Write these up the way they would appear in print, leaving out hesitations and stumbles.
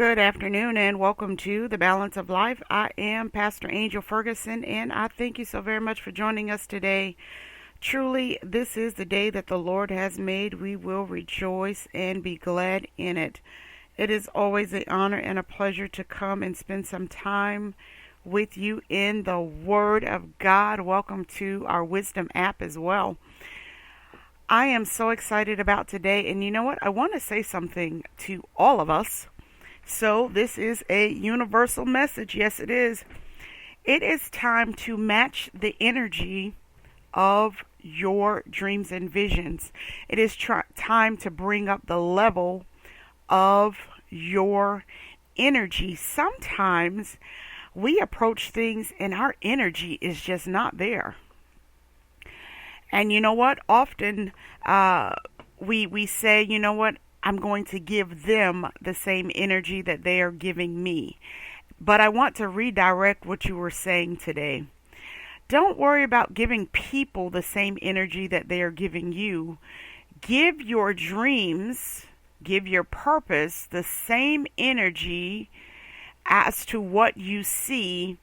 Good afternoon and welcome to The Balance of Life. I am Pastor Angel Ferguson and I thank you so very much for joining us today. Truly, this is the day that the Lord has made. We will rejoice and be glad in it. It is always an honor and a pleasure to come and spend some time with you in the Word of God. Welcome to our Wisdom app as well. I am so excited about today, and you know what? I want to say something to all of us. So this is a universal message. Yes, it is. It is time to match the energy of your dreams and visions. It is time to bring up the level of your energy. Sometimes we approach things and our energy is just not there. And you know what? Often we say, you know what? I'm going to give them the same energy that they are giving me. But I want to redirect what you were saying today. Don't worry about giving people the same energy that they are giving you. Give your dreams, give your purpose the same energy as to what you see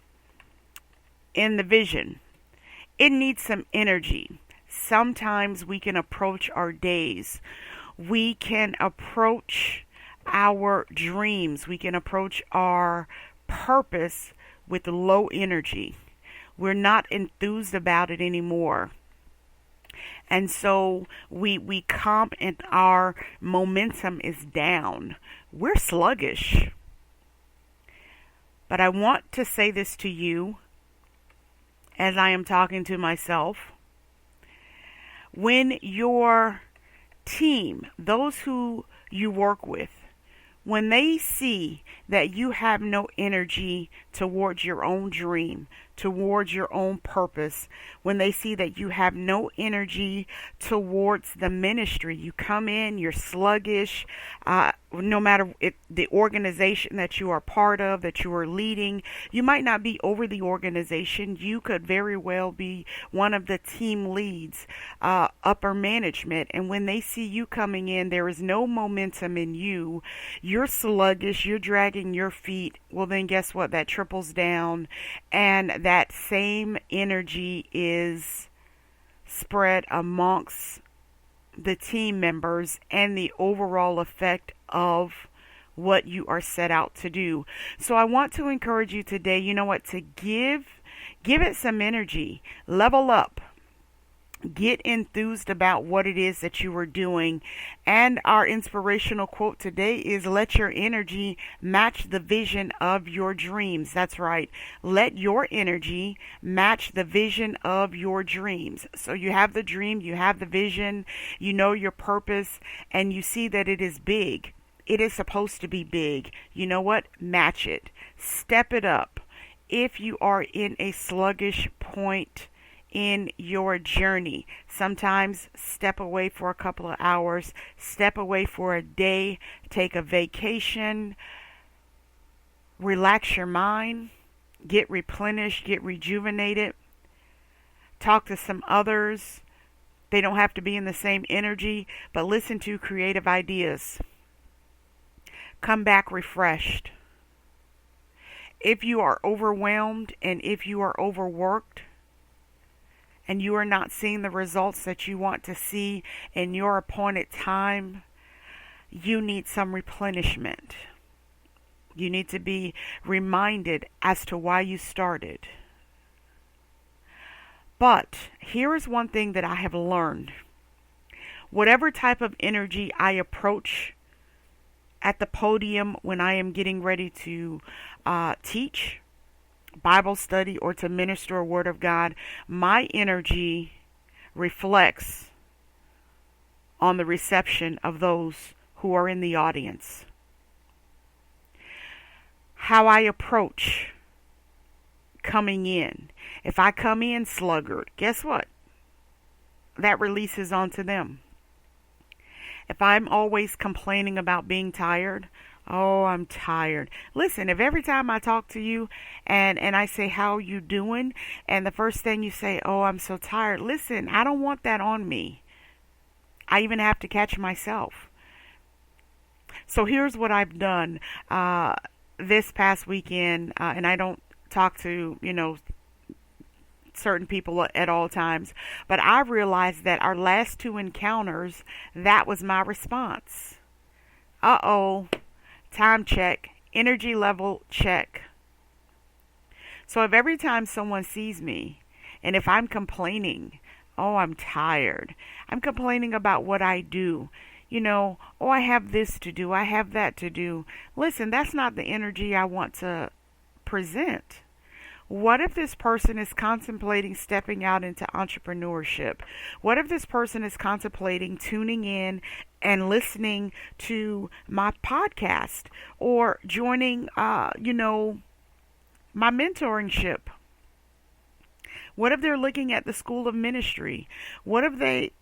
in the vision. It needs some energy. Sometimes we can approach our days. We can approach our dreams. We can approach our purpose with low energy. We're not enthused about it anymore. And so we come and our momentum is down. We're sluggish. But I want to say this to you as I am talking to myself. When your team, those who you work with, when they see that you have no energy towards your own dream, towards your own purpose, when they see that you have no energy towards the ministry, you come in, you're sluggish, no matter the organization that you are part of, that you are leading, you might not be over the organization. You could very well be one of the team leads, upper management. And when they see you coming in, there is no momentum in you. You're sluggish, you're dragging your feet. Well, then guess what? That triples down, and that same energy is spread amongst the team members and the overall effect of what you are set out to do. So I want to encourage you today, you know what, to give it some energy, level up. Get enthused about what it is that you are doing. And our inspirational quote today is, let your energy match the vision of your dreams. That's right. Let your energy match the vision of your dreams. So you have the dream, you have the vision, you know your purpose, and you see that it is big. It is supposed to be big. You know what? Match it. Step it up. If you are in a sluggish point in your journey, sometimes step away for a couple of hours, step away for a day, take a vacation, relax your mind, get replenished, get rejuvenated, talk to some others. They don't have to be in the same energy, but listen to creative ideas. Come back refreshed. If you are overwhelmed and if you are overworked, and you are not seeing the results that you want to see in your appointed time, you need some replenishment. You need to be reminded as to why you started. But here is one thing that I have learned. Whatever type of energy I approach at the podium when I am getting ready to teach, Bible study, or to minister a word of God, my energy reflects on the reception of those who are in the audience. How I approach coming in. If I come in sluggard, guess what? That releases onto them. If I'm always complaining about being tired, oh, I'm tired. Listen, if every time I talk to you and I say, how you doing? And the first thing you say, oh, I'm so tired. Listen, I don't want that on me. I even have to catch myself. So here's what I've done this past weekend, and I don't talk to, certain people at all times, but I realized that our last two encounters, that was my response. Uh-oh, time check, energy level check. So if every time someone sees me, and if I'm complaining, oh, I'm tired, I'm complaining about what I do, oh, I have this to do, I have that to do. Listen, that's not the energy I want to present. What if this person is contemplating stepping out into entrepreneurship? What if this person is contemplating tuning in and listening to my podcast or joining, my mentoringship? What if they're looking at the school of ministry? What if they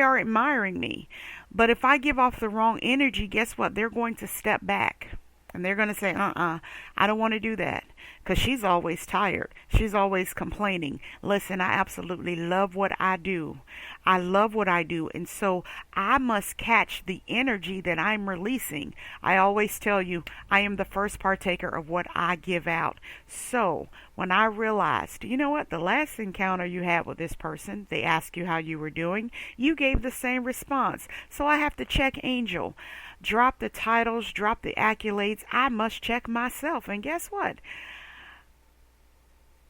are admiring me? But if I give off the wrong energy, guess what? They're going to step back. And they're going to say, I don't want to do that. Because she's always tired. She's always complaining. Listen, I absolutely love what I do. I love what I do. And so I must catch the energy that I'm releasing. I always tell you, I am the first partaker of what I give out. So when I realized, you know what, the last encounter you had with this person, they asked you how you were doing, you gave the same response. So I have to check Angel. Drop the titles, drop the accolades. I must check myself. And guess what?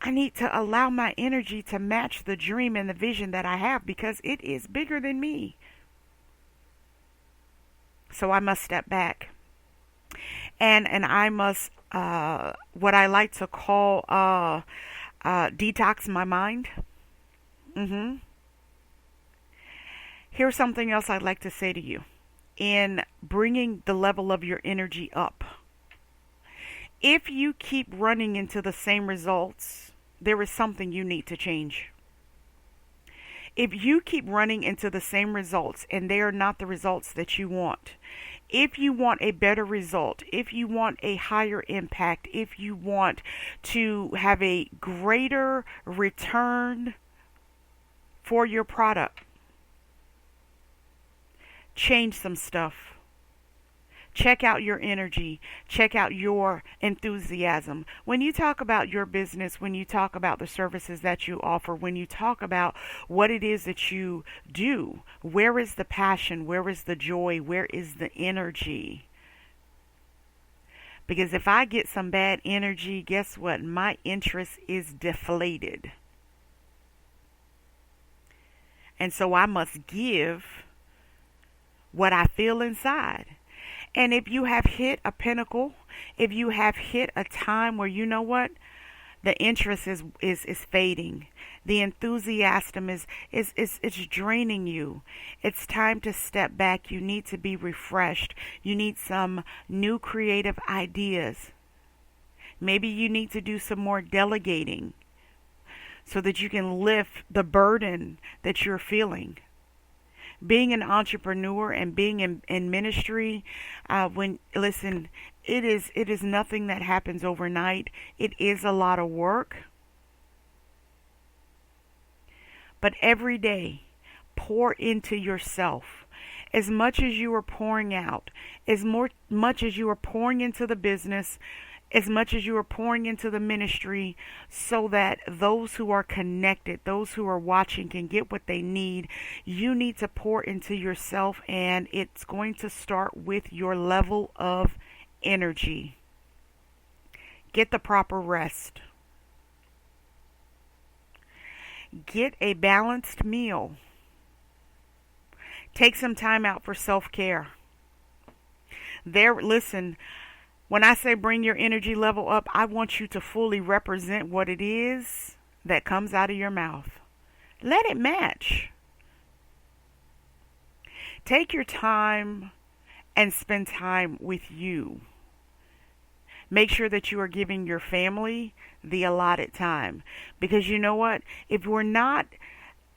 I need to allow my energy to match the dream and the vision that I have because it is bigger than me. So I must step back. And I must, what I like to call, detox my mind. Here's something else I'd like to say to you. In bringing the level of your energy up. If you keep running into the same results, there is something you need to change. If you keep running into the same results and they are not the results that you want, if you want a better result, if you want a higher impact, if you want to have a greater return for your product, change some stuff. Check out your energy. Check out your enthusiasm. When you talk about your business, when you talk about the services that you offer, when you talk about what it is that you do, where is the passion? Where is the joy? Where is the energy? Because if I get some bad energy, guess what? My interest is deflated. And so I must give what I feel inside. And if you have hit a pinnacle, if you have hit a time where you know what, the interest is fading, the enthusiasm is draining you. It's time to step back. You need to be refreshed. You need some new creative ideas. Maybe you need to do some more delegating so that you can lift the burden that you're feeling. Being an entrepreneur and being in ministry, it is nothing that happens overnight. It is a lot of work. But every day, pour into yourself. As much as you are pouring out, much as you are pouring into the business, as much as you are pouring into the ministry, so that those who are connected, those who are watching, can get what they need. You need to pour into yourself, and it's going to start with your level of energy. Get the proper rest. Get a balanced meal. Take some time out for self-care. Listen, when I say bring your energy level up, I want you to fully represent what it is that comes out of your mouth. Let it match. Take your time and spend time with you. Make sure that you are giving your family the allotted time. Because you know what? If we're not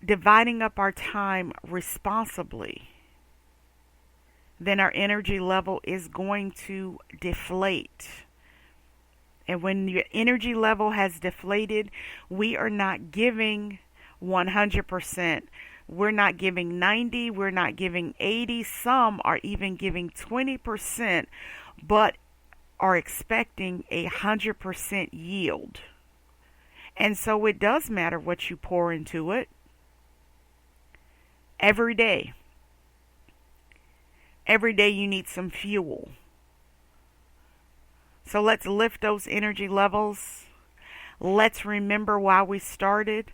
dividing up our time responsibly, then our energy level is going to deflate. And when your energy level has deflated, we are not giving 100%. We're not giving 90, we're not giving 80. Some are even giving 20%, but are expecting 100% yield. And so it does matter what you pour into it every day. Every day you need some fuel. So let's lift those energy levels. Let's remember why we started.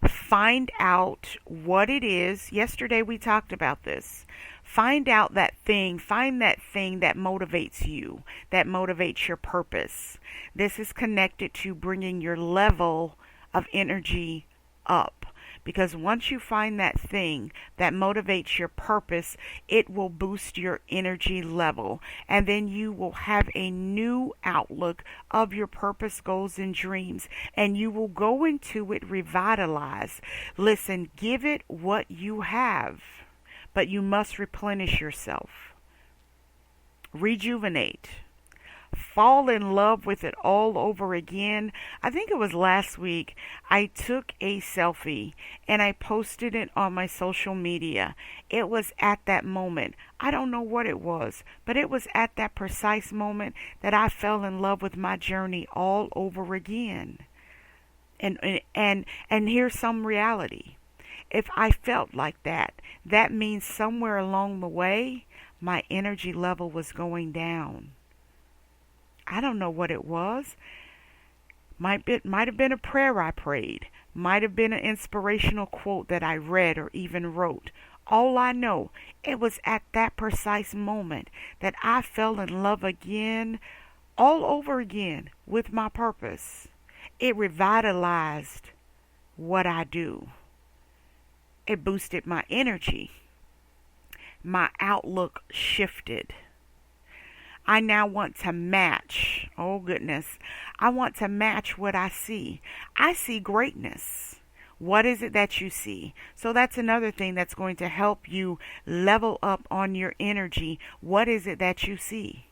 Find out what it is. Yesterday we talked about this. Find out that thing. Find that thing that motivates you, that motivates your purpose. This is connected to bringing your level of energy up. Because once you find that thing that motivates your purpose, it will boost your energy level. And then you will have a new outlook of your purpose, goals, and dreams. And you will go into it revitalized. Listen, give it what you have, but you must replenish yourself. Rejuvenate. Fall in love with it all over again. I think it was last week I took a selfie and I posted it on my social media. It was at that moment. I don't know what it was, but it was at that precise moment that I fell in love with my journey all over again. And here's some reality. If I felt like that, that means somewhere along the way my energy level was going down. I don't know what it was. Might have been a prayer I prayed. Might have been an inspirational quote that I read or even wrote. All I know, it was at that precise moment that I fell in love again, all over again, with my purpose. It revitalized what I do. It boosted my energy. My outlook shifted. I now want to match. Oh goodness. I want to match what I see. I see greatness. What is it that you see? So that's another thing that's going to help you level up on your energy. What is it that you see?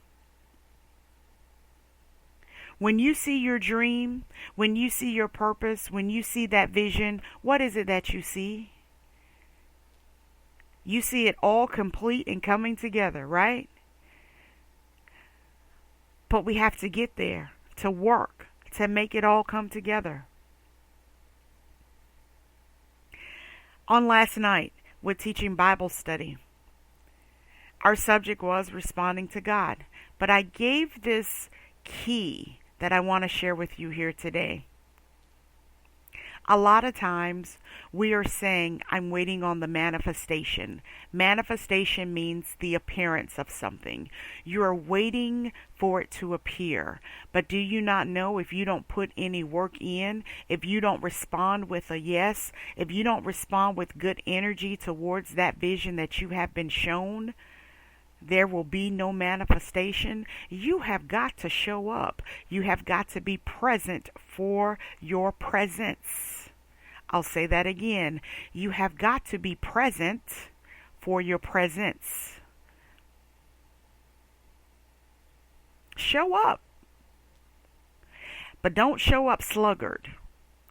When you see your dream, when you see your purpose, when you see that vision, what is it that you see? You see it all complete and coming together, right? But we have to get there, to work, to make it all come together. On last night, with teaching Bible study, our subject was responding to God. But I gave this key that I want to share with you here today. A lot of times we are saying, I'm waiting on the manifestation. Manifestation means the appearance of something. You are waiting for it to appear. But do you not know, if you don't put any work in, if you don't respond with a yes, if you don't respond with good energy towards that vision that you have been shown, there will be no manifestation. You have got to show up. You have got to be present for your presence. I'll say that again. You have got to be present for your presence. Show up. But don't show up sluggard.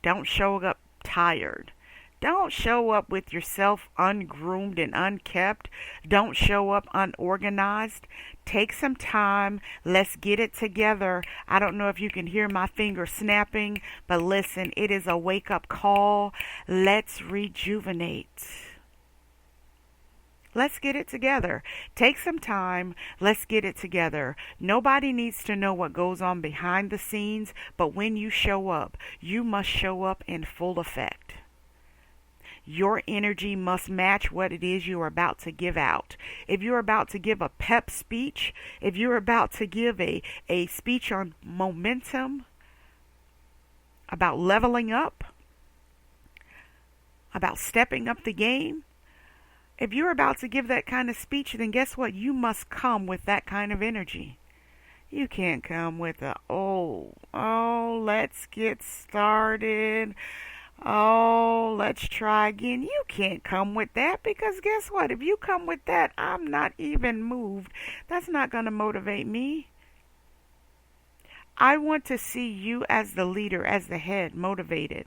Don't show up tired. Don't show up with yourself ungroomed and unkept. Don't show up unorganized. Take some time. Let's get it together. I don't know if you can hear my finger snapping, but listen, it is a wake-up call. Let's rejuvenate. Let's get it together. Take some time. Let's get it together. Nobody needs to know what goes on behind the scenes, but when you show up, you must show up in full effect. Your energy must match what it is you are about to give out. If you're about to give a pep speech, if you're about to give a speech on momentum, about leveling up, about stepping up the game, if you're about to give that kind of speech, then guess what? You must come with that kind of energy. You can't come with let's get started. Oh, let's try again. You can't come with that, because guess what? If you come with that, I'm not even moved. That's not going to motivate me. I want to see you as the leader, as the head, motivated.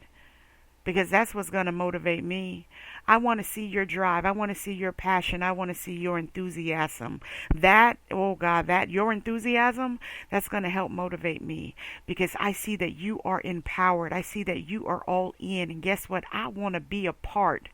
because that's what's going to motivate me. I want to see your drive. I want to see your passion. I want to see your enthusiasm. That, oh God, that your enthusiasm, that's going to help motivate me because I see that you are empowered. I see that you are all in. And guess what? I want to be a part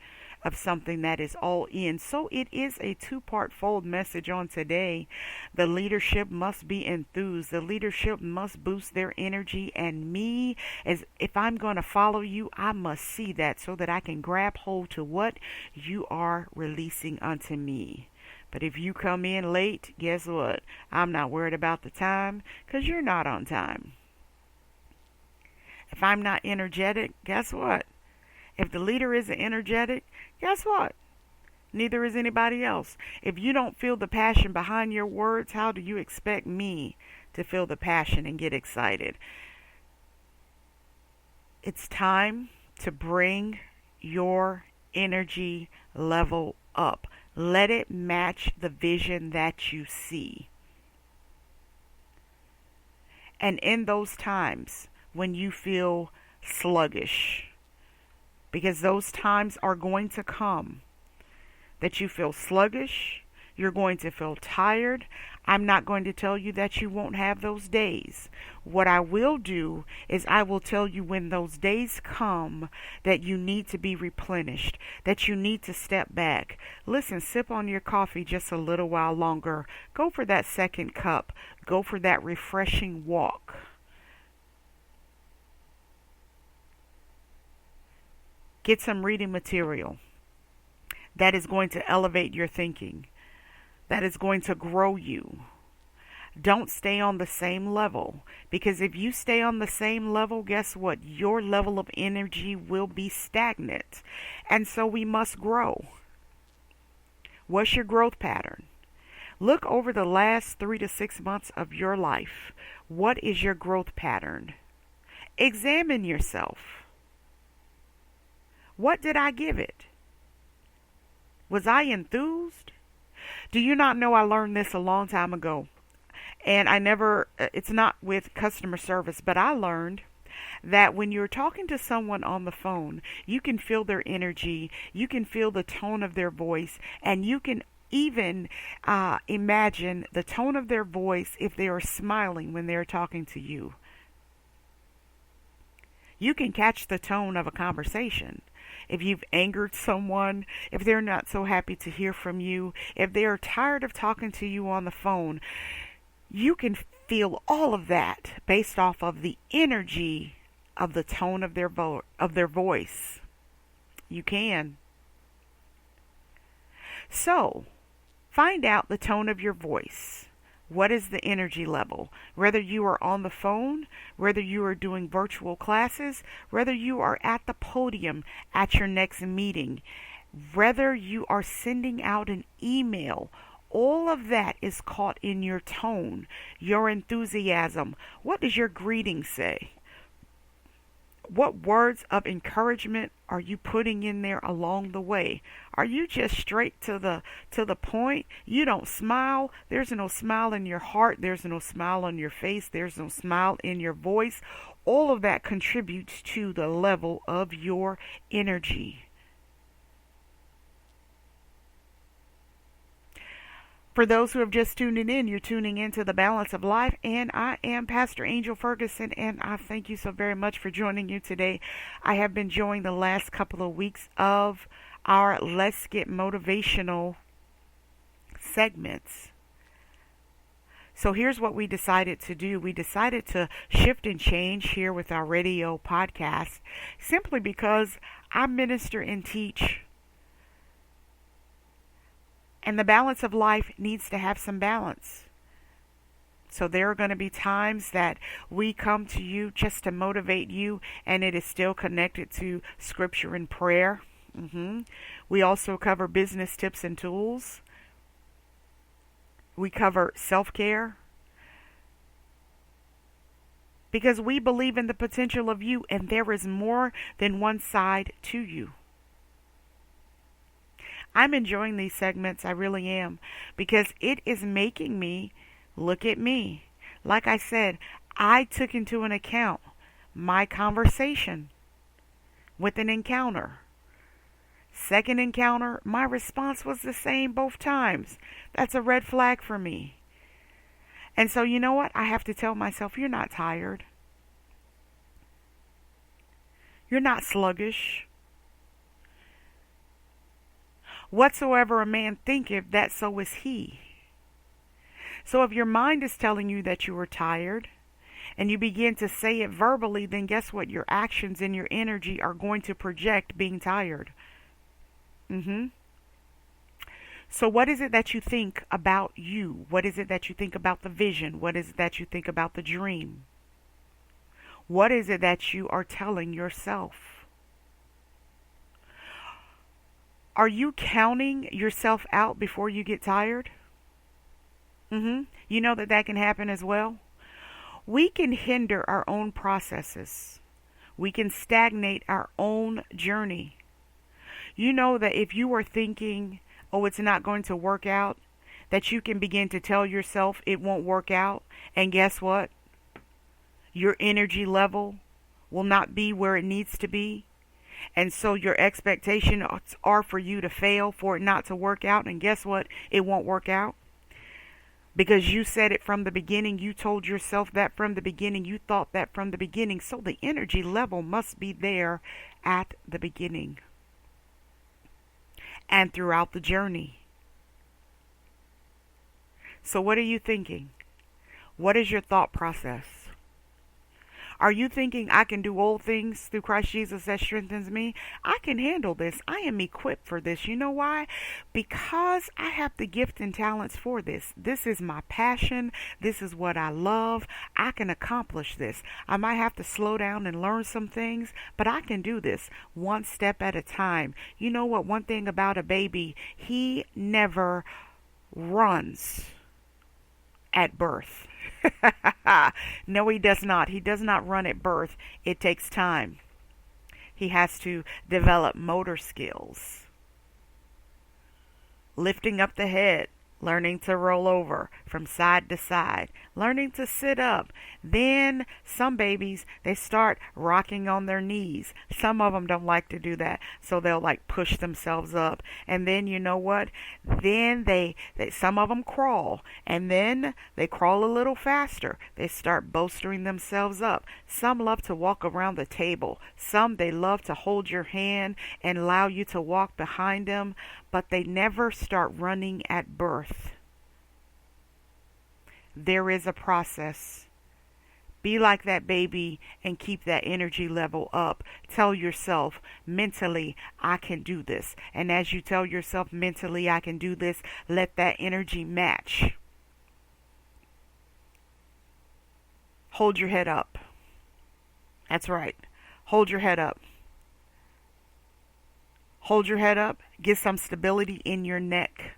of something that is all in. So it is a two-part fold message on today. The leadership must be enthused. The leadership must boost their energy. And me, as if I'm going to follow you, I must see that so that I can grab hold to what you are releasing unto me. But if you come in late, guess what? I'm not worried about the time because you're not on time. If I'm not energetic, guess what? If the leader isn't energetic, guess what? Neither is anybody else. If you don't feel the passion behind your words, how do you expect me to feel the passion and get excited? It's time to bring your energy level up. Let it match the vision that you see. And in those times when you feel sluggish, because those times are going to come that you feel sluggish, you're going to feel tired. I'm not going to tell you that you won't have those days. What I will do is I will tell you when those days come that you need to be replenished, that you need to step back. Listen, sip on your coffee just a little while longer. Go for that second cup. Go for that refreshing walk. Get some reading material that is going to elevate your thinking, that is going to grow you. Don't stay on the same level, because if you stay on the same level, guess what? Your level of energy will be stagnant. And so we must grow. What's your growth pattern? Look over the last 3 to 6 months of your life. What is your growth pattern? Examine yourself. What did I give it? Was I enthused? Do you not know I learned this a long time ago? And it's not with customer service, but I learned that when you're talking to someone on the phone, you can feel their energy, you can feel the tone of their voice, and you can even imagine the tone of their voice if they are smiling when they're talking to you. You can catch the tone of a conversation. If you've angered someone, if they're not so happy to hear from you, if they are tired of talking to you on the phone, you can feel all of that based off of the energy of the tone of their voice. You can. So, find out the tone of your voice. What is the energy level? Whether you are on the phone, whether you are doing virtual classes, whether you are at the podium at your next meeting, whether you are sending out an email, all of that is caught in your tone, your enthusiasm. What does your greeting say? What words of encouragement are you putting in there along the way? Are you just straight to the point? You don't smile. There's no smile in your heart. There's no smile on your face. There's no smile in your voice. All of that contributes to the level of your energy. For those who have just tuned in, you're tuning into The Balance of Life, and I am Pastor Angel Ferguson, and I thank you so very much for joining you today. I have been enjoying the last couple of weeks of our Let's Get Motivational segments. So here's what we decided to do. We decided to shift and change here with our radio podcast, simply because I minister and teach. And the balance of life needs to have some balance. So there are going to be times that we come to you just to motivate you, and it is still connected to scripture and prayer. We also cover business tips and tools. We cover self-care. Because we believe in the potential of you, and there is more than one side to you. I'm enjoying these segments, I really am, because it is making me look at me. Like I said, I took into an account my conversation with an encounter. Second encounter, my response was the same both times. That's a red flag for me. And so, you know what? I have to tell myself, you're not tired. You're not sluggish. Whatsoever a man thinketh, that so is he. So if your mind is telling you that you are tired, and you begin to say it verbally, then guess what? Your actions and your energy are going to project being tired. So what is it that you think about you? What is it that you think about the vision? What is it that you think about the dream? What is it that you are telling yourself? Are you counting yourself out before you get tired? You know that can happen as well. We can hinder our own processes. We can stagnate our own journey. You know that if you are thinking, oh, it's not going to work out, that you can begin to tell yourself it won't work out. And guess what? Your energy level will not be where it needs to be. And so your expectations are for you to fail, for it not to work out. And guess what? It won't work out. Because you said it from the beginning. You told yourself that from the beginning. You thought that from the beginning. So the energy level must be there at the beginning and throughout the journey. So what are you thinking? What is your thought process? Are you thinking, I can do all things through Christ Jesus that strengthens me? I can handle this. I am equipped for this. You know why? Because I have the gift and talents for this. This is my passion. This is what I love. I can accomplish this. I might have to slow down and learn some things, but I can do this one step at a time. You know what? One thing about a baby, he never runs at birth. No, he does not. He does not run at birth. It takes time. He has to develop motor skills. Lifting up the head, learning to roll over from side to side, learning to sit up. Then some babies, they start rocking on their knees. Some of them don't like to do that, so they'll like push themselves up. And then you know what? Then they some of them crawl, and then they crawl a little faster. They start bolstering themselves up. Some love to walk around the table. Some they love to hold your hand and allow you to walk behind them, but they never start running at birth. There is a process. Be like that baby and keep that energy level up. Tell yourself mentally, I can do this. And as you tell yourself mentally, I can do this, let that energy match. Hold your head up. That's right. Hold your head up. Hold your head up. Get some stability in your neck.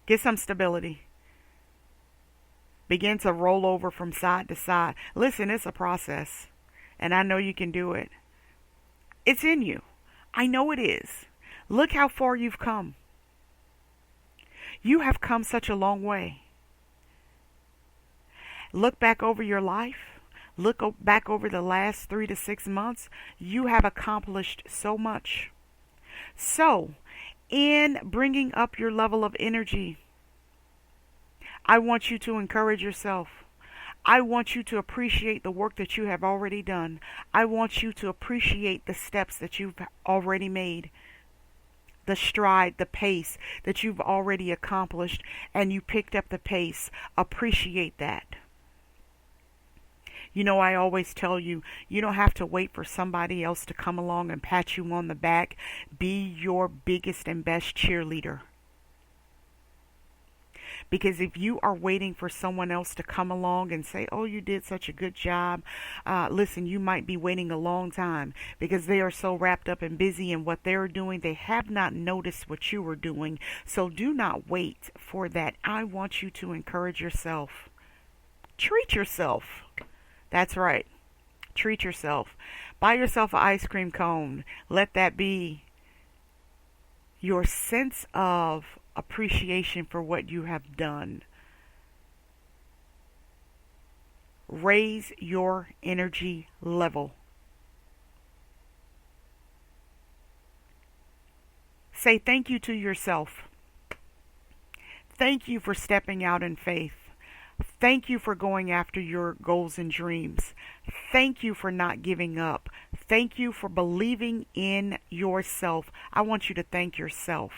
Get some stability. Begin to roll over from side to side. Listen, it's a process. And I know you can do it. It's in you. I know it is. Look how far you've come. You have come such a long way. Look back over your life. Look back over the last 3 to 6 months. You have accomplished so much. So, in bringing up your level of energy, I want you to encourage yourself. I want you to appreciate the work that you have already done. I want you to appreciate the steps that you've already made. The stride, the pace that you've already accomplished, and you picked up the pace. Appreciate that. You know, I always tell you, you don't have to wait for somebody else to come along and pat you on the back. Be your biggest and best cheerleader. Because if you are waiting for someone else to come along and say, oh, you did such a good job, listen, you might be waiting a long time because they are so wrapped up and busy in what they're doing. They have not noticed what you were doing. So do not wait for that. I want you to encourage yourself. Treat yourself. That's right. Treat yourself. Buy yourself an ice cream cone. Let that be your sense of appreciation for what you have done. Raise your energy level. Say thank you to yourself. Thank you for stepping out in faith. Thank you for going after your goals and dreams. Thank you for not giving up. Thank you for believing in yourself. I want you to thank yourself.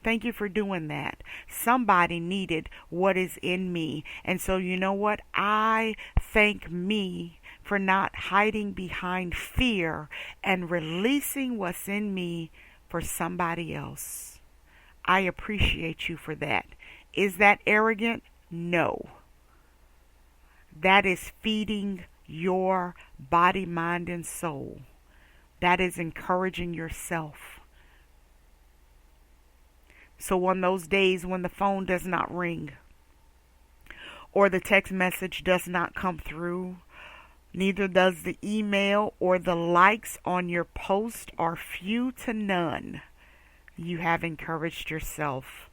Thank you for doing that. Somebody needed what is in me. And so you know what? I thank me for not hiding behind fear and releasing what's in me for somebody else. I appreciate you for that. Is that arrogant? No. That is feeding your body, mind, and soul. That is encouraging yourself. So on those days when the phone does not ring, or the text message does not come through, neither does the email, or the likes on your post are few to none, you have encouraged yourself.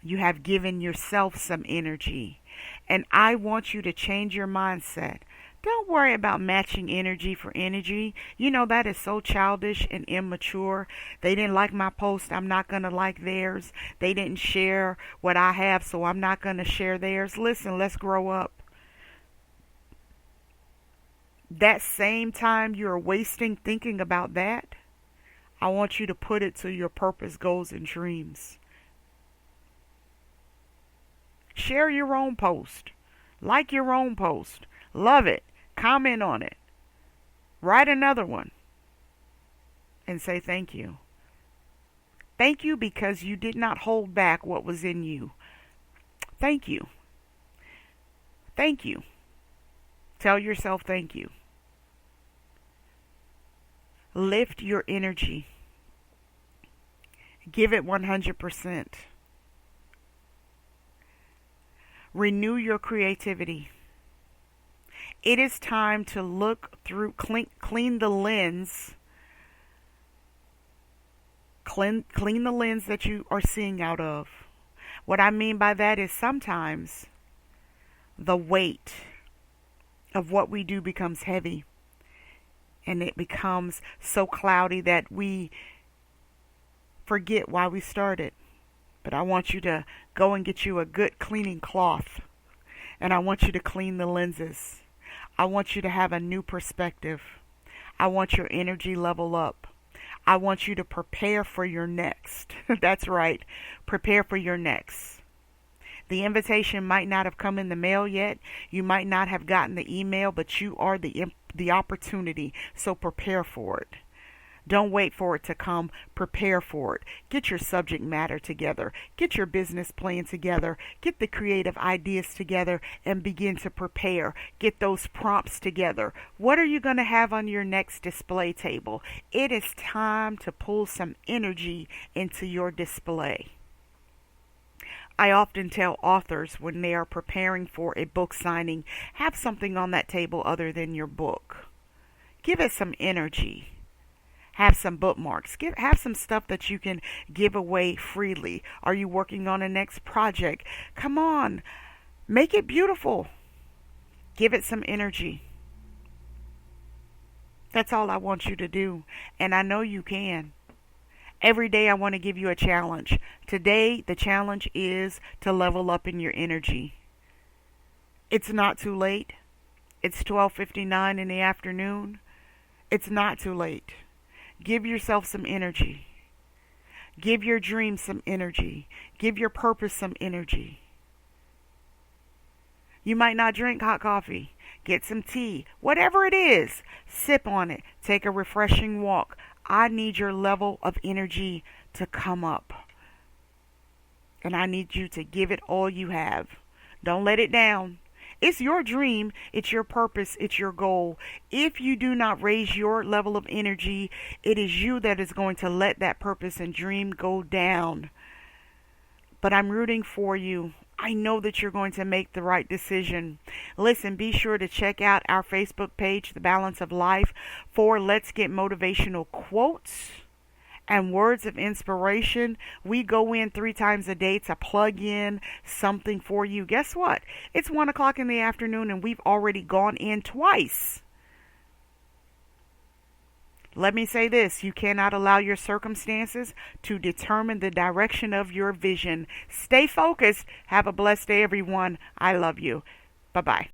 You have given yourself some energy. And I want you to change your mindset. Don't worry about matching energy for energy. You know, that is so childish and immature. They didn't like my post. I'm not going to like theirs. They didn't share what I have, so I'm not going to share theirs. Listen, let's grow up. That same time you're wasting thinking about that, I want you to put it to your purpose, goals, and dreams. Share your own post. Like your own post. Love it. Comment on it. Write another one. And say thank you. Thank you because you did not hold back what was in you. Thank you. Thank you. Tell yourself thank you. Lift your energy. Give it 100%. Renew your creativity. It is time to look through, clean the lens. Clean the lens that you are seeing out of. What I mean by that is sometimes the weight of what we do becomes heavy. And it becomes so cloudy that we forget why we started. But I want you to go and get you a good cleaning cloth. And I want you to clean the lenses. I want you to have a new perspective. I want your energy level up. I want you to prepare for your next. That's right. Prepare for your next. The invitation might not have come in the mail yet. You might not have gotten the email, but you are the opportunity. So prepare for it. Don't wait for it to come. Prepare for it. Get your subject matter together. Get your business plan together. Get the creative ideas together and begin to prepare. Get those prompts together. What are you going to have on your next display table? It is time to pull some energy into your display. I often tell authors when they are preparing for a book signing, have something on that table other than your book. Give it some energy. Have some bookmarks. Have some stuff that you can give away freely. Are you working on a next project? Come on. Make it beautiful. Give it some energy. That's all I want you to do. And I know you can. Every day I want to give you a challenge. Today, the challenge is to level up in your energy. It's not too late. It's 12:59 in the afternoon. It's not too late. Give yourself some energy. Give your dreams some energy. Give your purpose some energy. You might not drink hot coffee. Get some tea. Whatever it is, sip on it. Take a refreshing walk. I need your level of energy to come up. And I need you to give it all you have. Don't let it down. It's your dream, it's your purpose, it's your goal. If you do not raise your level of energy, it is you that is going to let that purpose and dream go down. But I'm rooting for you. I know that you're going to make the right decision. Listen, be sure to check out our Facebook page, The Balance of Life, for Let's Get Motivational Quotes and words of inspiration. We go in 3 times a day to plug in something for you. Guess what? It's 1 o'clock in the afternoon and we've already gone in twice. Let me say this: you cannot allow your circumstances to determine the direction of your vision. Stay focused. Have a blessed day, everyone. I love you. Bye bye.